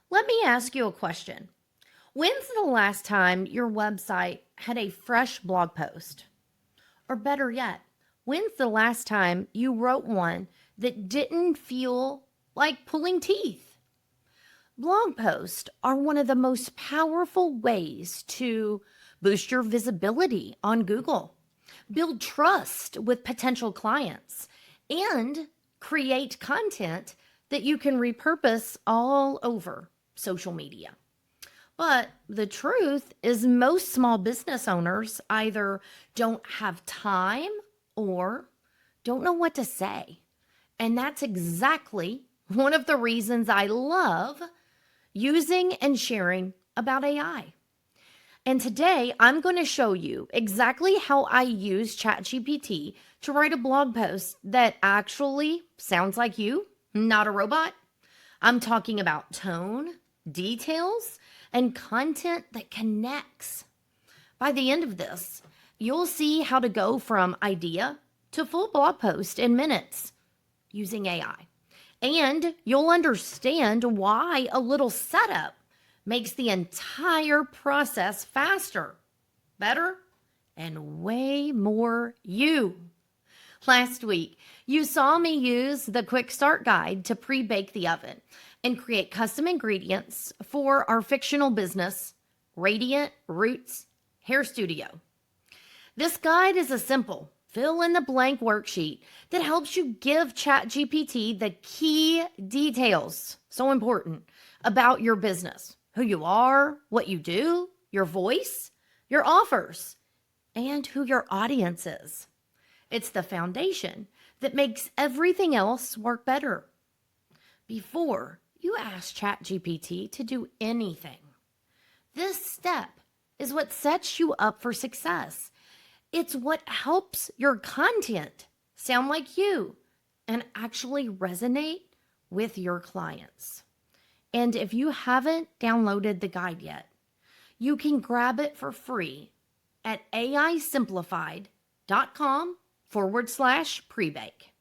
Let me ask you a question. When's the last time your website had a fresh blog post? Or better yet, when's the last time you wrote one that didn't feel like pulling teeth? Blog posts are one of the most powerful ways to boost your visibility on Google, build trust with potential clients, and create content that you can repurpose all over social media. But the truth is, most small business owners either don't have time or don't know what to say. And that's exactly one of the reasons I love using and sharing about AI. And today I'm going to show you exactly how I use ChatGPT to write a blog post that actually sounds like you, not a robot. I'm talking about tone, details, and content that connects. By the end of this, you'll see how to go from idea to full blog post in minutes using AI. And you'll understand why a little setup makes the entire process faster, better, and way more you. Last week, you saw me use the quick start guide to pre-bake the oven and create custom ingredients for our fictional business, Radiant Roots Hair Studio. This guide is a simple fill in the blank worksheet that helps you give ChatGPT the key details, so important, about your business, who you are, what you do, your voice, your offers, and who your audience is. It's the foundation that makes everything else work better. Before you ask ChatGPT to do anything, this step is what sets you up for success. It's what helps your content sound like you and actually resonate with your clients. And if you haven't downloaded the guide yet, you can grab it for free at aisimplified.com/pre-bake.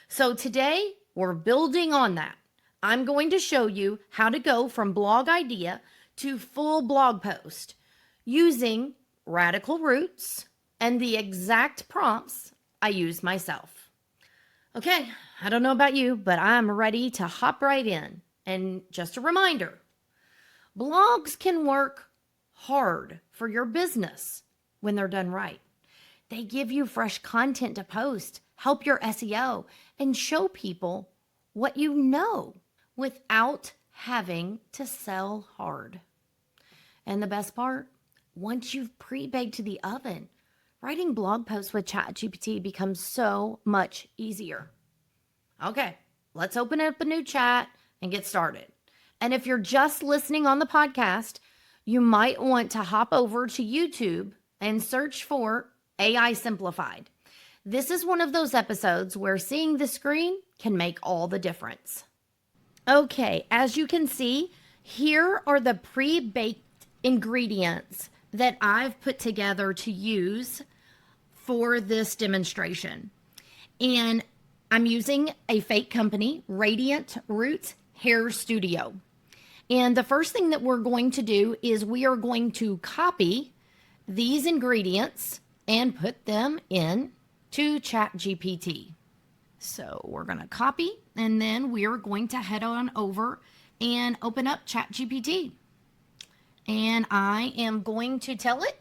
So today we're building on that. I'm going to show you how to go from blog idea to full blog post using Radical Roots and the exact prompts I use myself. Okay, I don't know about you, but I'm ready to hop right in. And just a reminder, blogs can work hard for your business when they're done right. They give you fresh content to post, help your SEO, and show people what you know without having to sell hard. And the best part, once you've pre-baked the oven, writing blog posts with ChatGPT becomes so much easier. Okay, let's open up a new chat and get started. And if you're just listening on the podcast, you might want to hop over to YouTube and search for AI Simplified. This is one of those episodes where seeing the screen can make all the difference. Okay, as you can see, here are the pre-baked ingredients that I've put together to use for this demonstration. And I'm using a fake company, Radiant Roots Hair Studio. And the first thing that we're going to do is we are going to copy these ingredients and put them in to ChatGPT. So we're going to copy, and then we are going to head on over and open up ChatGPT. And I am going to tell it,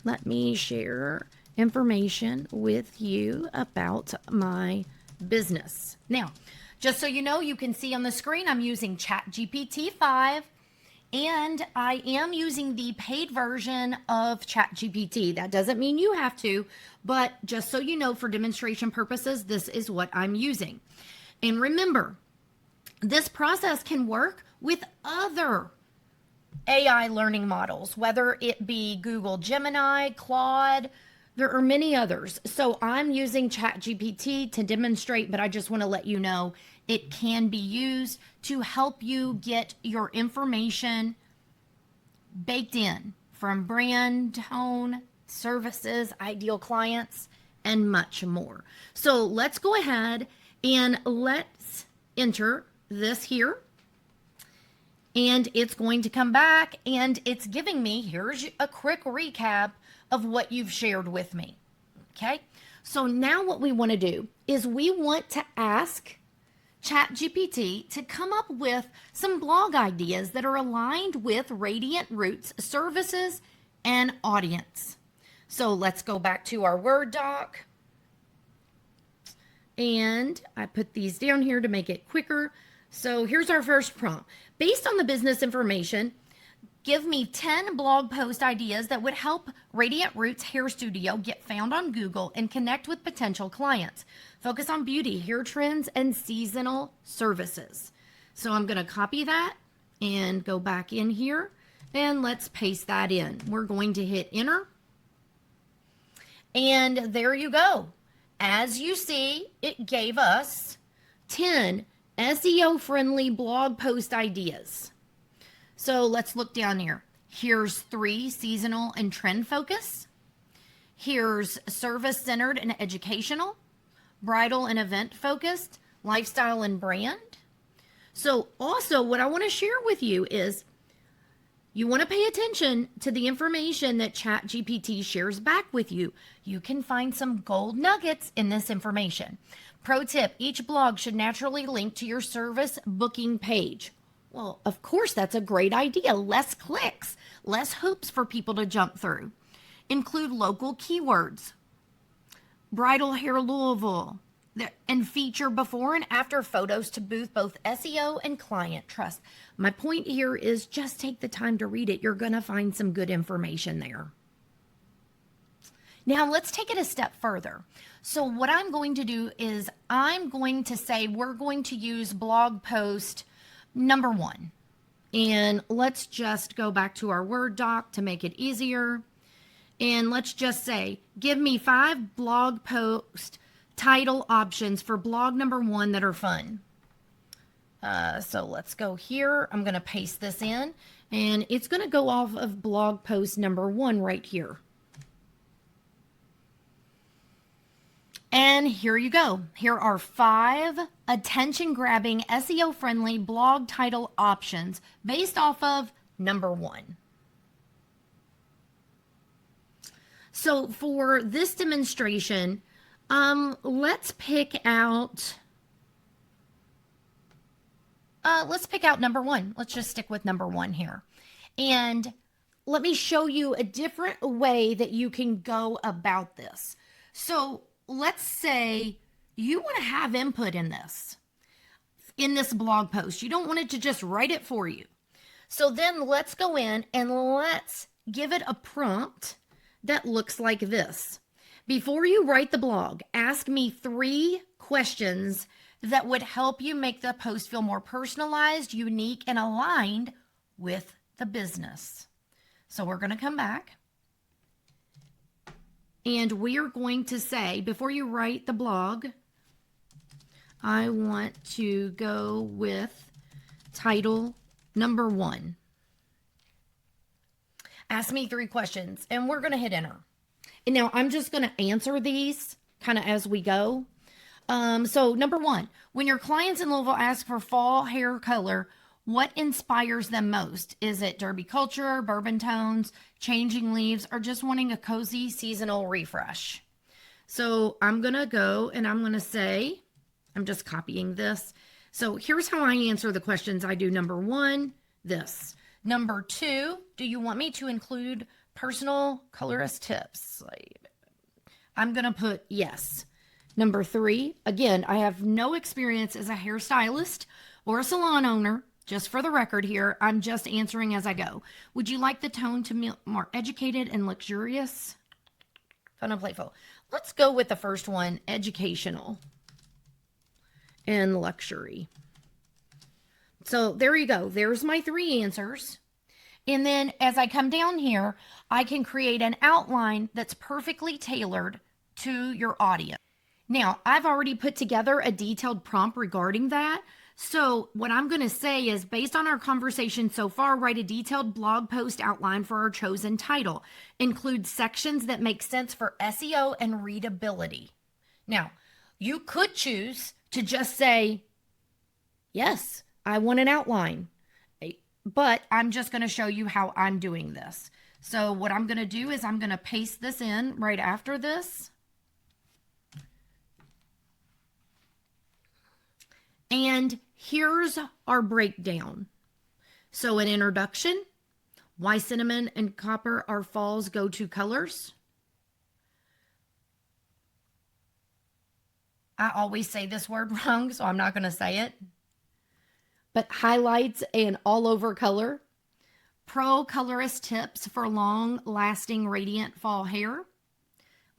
let me share information with you about my business. Now, just so you know, you can see on the screen, I'm using ChatGPT 5, and I am using the paid version of ChatGPT. That doesn't mean you have to, but just so you know, for demonstration purposes, this is what I'm using. And remember, this process can work with other AI learning models, whether it be Google Gemini, Claude. There are many others. So I'm using ChatGPT to demonstrate, but I just want to let you know it can be used to help you get your information baked in from brand, tone, services, ideal clients, and much more. So let's go ahead and let's enter this here, and it's going to come back and it's giving me, here's a quick recap of what you've shared with me. Okay, so now what we want to do is we want to ask ChatGPT to come up with some blog ideas that are aligned with Radiant Roots services and audience. So let's go back to our Word doc. And I put these down here to make it quicker. So here's our first prompt. Based on the business information, give me 10 blog post ideas that would help Radiant Roots Hair Studio get found on Google and connect with potential clients. Focus on beauty, hair trends, and seasonal services. So I'm going to copy that and go back in here and let's paste that in. We're going to hit enter. And there you go. As you see, it gave us 10 SEO-friendly blog post ideas. So let's look down here. Here's 3 seasonal and trend focus. Here's service-centered and educational, bridal and event focused, lifestyle and brand. So also what I want to share with you is you want to pay attention to the information that ChatGPT shares back with you. You can find some gold nuggets in this information. Pro tip, each blog should naturally link to your service booking page. Well, of course, that's a great idea. Less clicks, less hoops for people to jump through. Include local keywords, bridal hair Louisville, and feature before and after photos to boost both SEO and client trust. My point here is just take the time to read it. You're going to find some good information there. Now let's take it a step further. So what I'm going to do is I'm going to say we're going to use blog post number 1. And let's just go back to our Word doc to make it easier. And let's just say, give me 5 blog post title options for blog number 1 that are fun. So let's go here. I'm going to paste this in and it's going to go off of blog post number 1 right here. And here you go. Here are 5 attention-grabbing SEO-friendly blog title options based off of number 1. So for this demonstration, let's pick out number 1. Let's just stick with number 1 here. And let me show you a different way that you can go about this. So let's say you want to have input in this blog post. You don't want it to just write it for you. So then let's go in and let's give it a prompt that looks like this. Before you write the blog, ask me 3 questions that would help you make the post feel more personalized, unique, and aligned with the business. So we're going to come back. And we are going to say, before you write the blog, I want to go with title number 1. Ask me 3 questions, and we're going to hit enter. And now I'm just going to answer these kind of as we go. So number 1, when your clients in Louisville ask for fall hair color, what inspires them most? Is it derby culture, bourbon tones, changing leaves, or just wanting a cozy seasonal refresh? So I'm going to go and I'm going to say, I'm just copying this. So here's how I answer the questions. I do number 1, this. Number 2, do you want me to include personal colorist tips? I'm going to put yes. Number 3, again, I have no experience as a hairstylist or a salon owner. Just for the record here, I'm just answering as I go. Would you like the tone to be more educated and luxurious? Fun and playful. Let's go with the first one, educational and luxury. So there you go. There's my 3 answers. And then as I come down here, I can create an outline that's perfectly tailored to your audience. Now, I've already put together a detailed prompt regarding that. So what I'm going to say is, based on our conversation so far, write a detailed blog post outline for our chosen title. Include sections that make sense for SEO and readability. Now, you could choose to just say, Yes, I want an outline, but I'm just going to show you how I'm doing this. So what I'm going to do is I'm going to paste this in right after this. And here's our breakdown. So an introduction, why cinnamon and copper are fall's go-to colors. I always say this word wrong, so I'm not going to say it. But highlights and all-over color. Pro colorist tips for long-lasting radiant fall hair.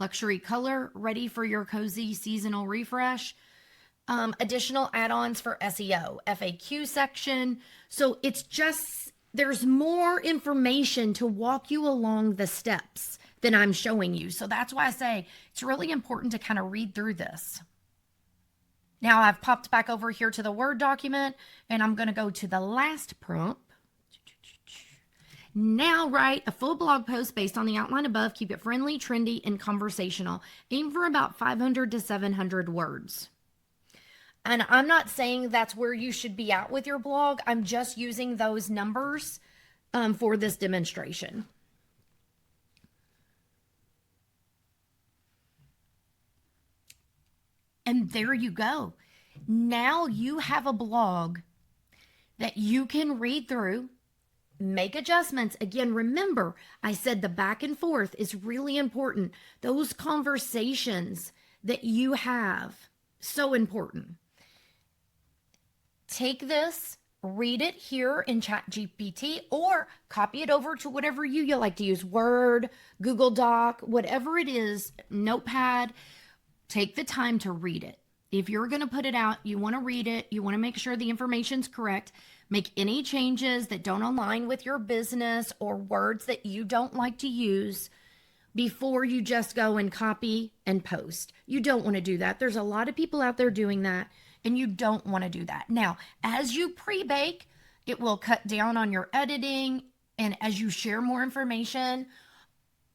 Luxury color, ready for your cozy seasonal refresh. Additional add-ons for SEO, FAQ section. So it's just, there's more information to walk you along the steps than I'm showing you. So that's why I say it's really important to kind of read through this. Now I've popped back over here to the Word document, and I'm going to go to the last prompt. Now write a full blog post based on the outline above. Keep it friendly, trendy, and conversational. Aim for about 500 to 700 words. And I'm not saying that's where you should be at with your blog. I'm just using those numbers for this demonstration. And there you go. Now you have a blog that you can read through, make adjustments. Again, remember, I said the back and forth is really important. Those conversations that you have, so important. Take this, read it here in ChatGPT, or copy it over to whatever you like to use, Word, Google Doc, whatever it is, Notepad. Take the time to read it. If you're going to put it out, you want to read it, you want to make sure the information's correct, make any changes that don't align with your business or words that you don't like to use before you just go and copy and post. You don't want to do that. There's a lot of people out there doing that, and you don't want to do that. Now, as you pre-bake, it will cut down on your editing, and as you share more information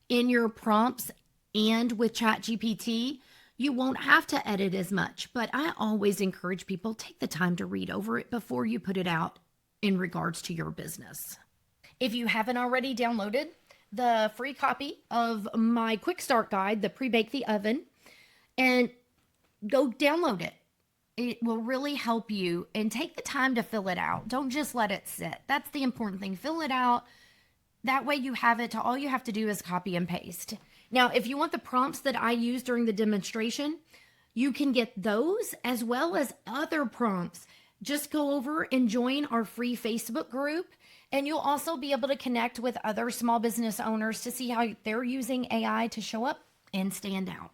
in your prompts and with ChatGPT, you won't have to edit as much. But I always encourage people, take the time to read over it before you put it out in regards to your business. If you haven't already downloaded the free copy of my quick start guide, the pre-bake the oven, and go download it. It will really help you, and take the time to fill it out. Don't just let it sit. That's the important thing. Fill it out. That way you have it. All you have to do is copy and paste. Now, if you want the prompts that I use during the demonstration, you can get those as well as other prompts. Just go over and join our free Facebook group, and you'll also be able to connect with other small business owners to see how they're using AI to show up and stand out.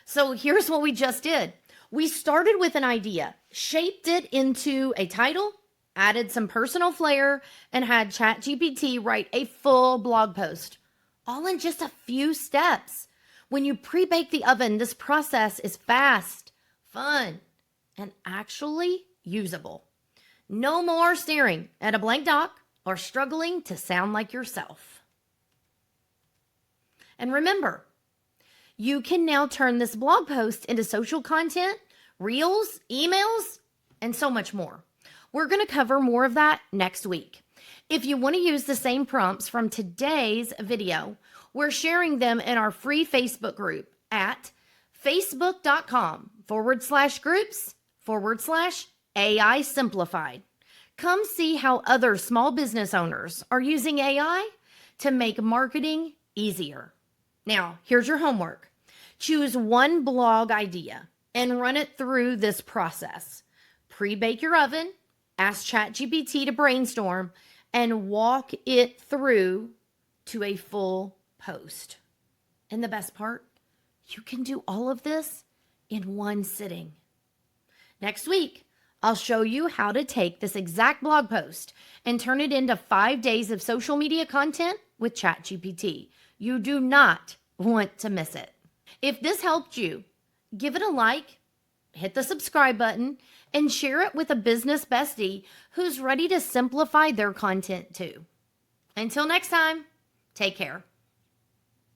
So here's what we just did. We started with an idea, shaped it into a title, added some personal flair, and had ChatGPT write a full blog post, all in just a few steps. When you pre-bake the oven, this process is fast, fun, and actually usable. No more staring at a blank doc or struggling to sound like yourself. And remember, you can now turn this blog post into social content, reels, emails, and so much more. We're going to cover more of that next week. If you want to use the same prompts from today's video, we're sharing them in our free Facebook group at facebook.com/groups/AI Simplified. Come see how other small business owners are using AI to make marketing easier. Now, here's your homework. Choose one blog idea and run it through this process. Pre-bake your oven, ask ChatGPT to brainstorm, and walk it through to a full post. And the best part, you can do all of this in one sitting. Next week, I'll show you how to take this exact blog post and turn it into 5 days of social media content with ChatGPT. You do not want to miss it. If this helped you, give it a like, hit the subscribe button, and share it with a business bestie who's ready to simplify their content too. Until next time, take care.